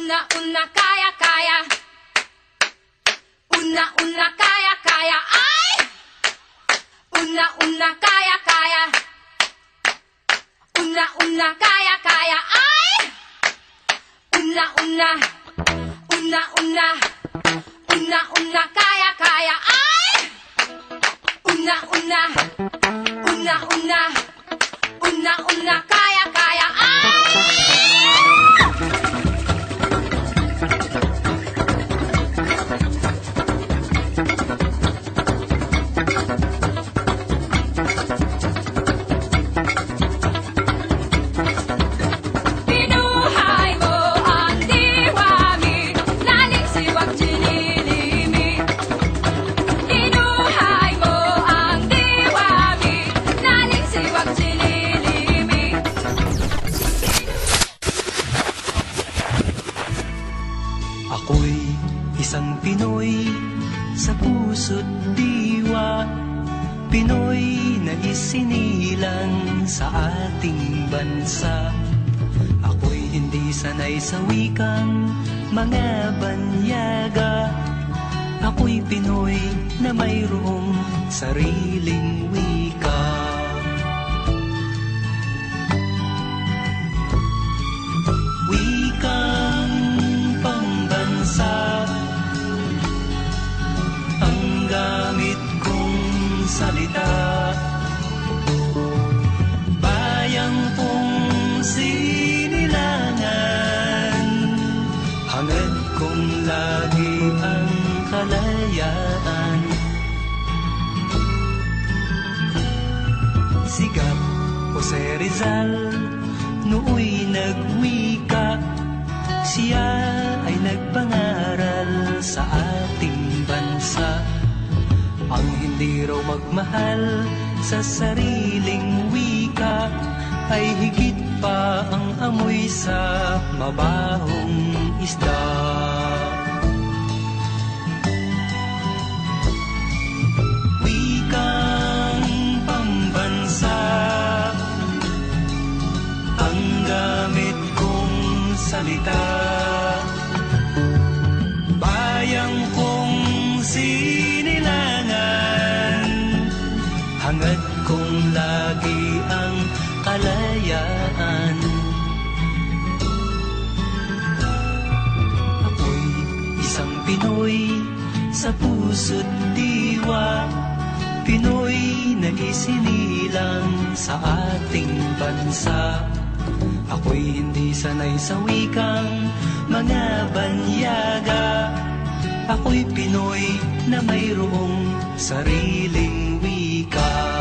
una, kaya, kaya. Una, kaya, kaya. Ay! Una, kaya, kaya. Una, kaya, kaya. Ay! Una, kaya, kaya. Ay! Una, kaya, kaya. Ay! Pinuhay mo ang diwami, laling siwag chinilimi. Pinuhay mo ang diwami, laling siwag chinilimi. Ako'y isang Pinoy sa puso't diwa, Pinoy na isinilang sa ating bansa. Ako'y hindi sanay sa wikang mga banyaga, ako'y Pinoy na mayroong sariling wika. Wikang pambansa ang gamit kong salita, bayang kong sinilangan, hangad kong lagi ang kalayaan. Sigat Jose Rizal nooy nagwika, siya ay nagpangaral sa ating bansa. Ang hindi raw magmahal sa sariling wika ay higit pa ang amoy sa mabahong isda. Wikang pambansa ang gamit kong salita, bayang kong sinilangan, hangad kong lagi ang kalayaan. Ako'y isang Pinoy sa puso't diwa, Pinoy na isinilang sa ating bansa. Ako'y hindi sanay sa wikang mga banyaga, ako'y Pinoy na mayroong sariling wika.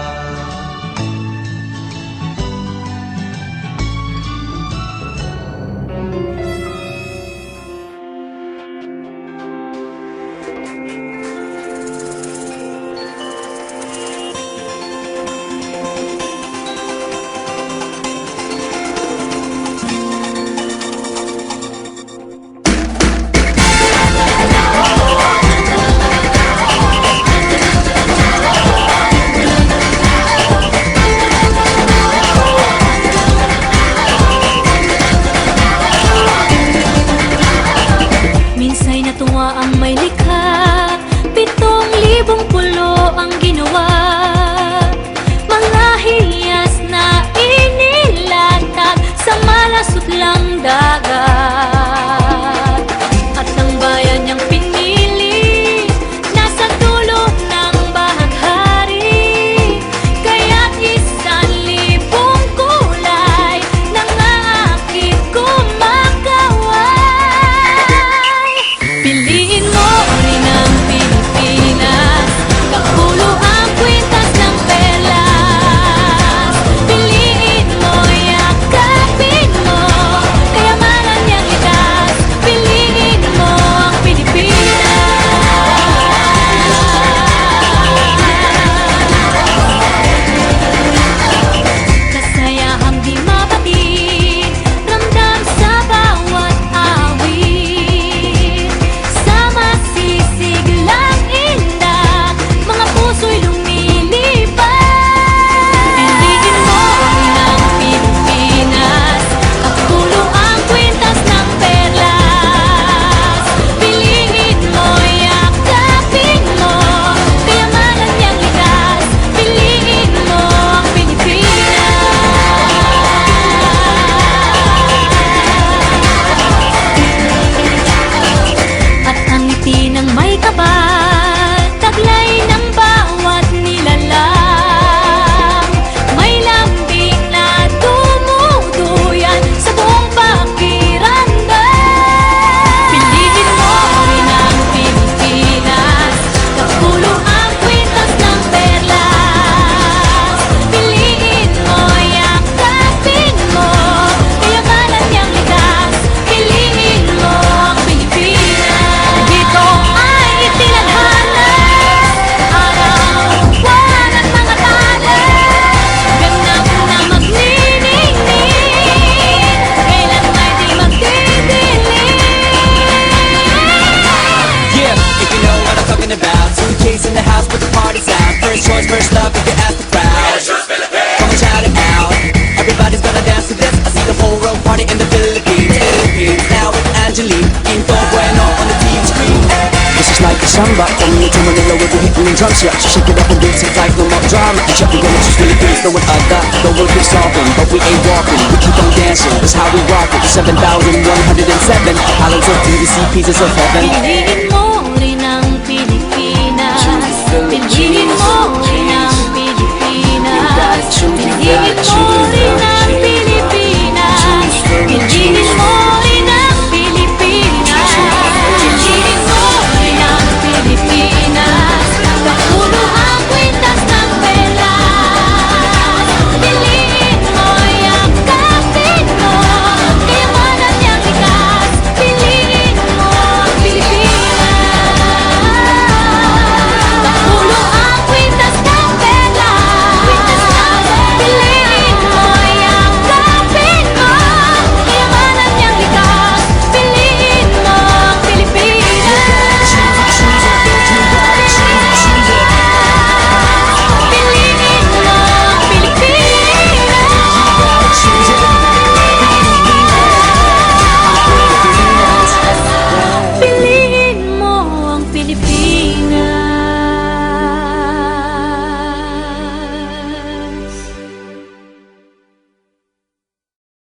Minsay natuwa ang may likha, 7,000 pulo ang ginawa. Mga hiyas na inilatag sa malasot lang dagat. At ang bayan niyang pinili, nasa dulo ng bahaghari. Kaya't 1,000 kulay nang aakit kumakaway. Piliin mo rin ang Pilipinas, kapulo ang kwintas ng perlas. Piliin mo, yakapin mo samba coming into Manila with the hitting and drums, yeah. So shake it up and dance it like no more drama. Check the gonna just really things, know what I got. The world keeps talking, but we ain't walking. We keep on dancing, that's how we rock it. 7,107 islands of beauty, see pieces of heaven. Piliin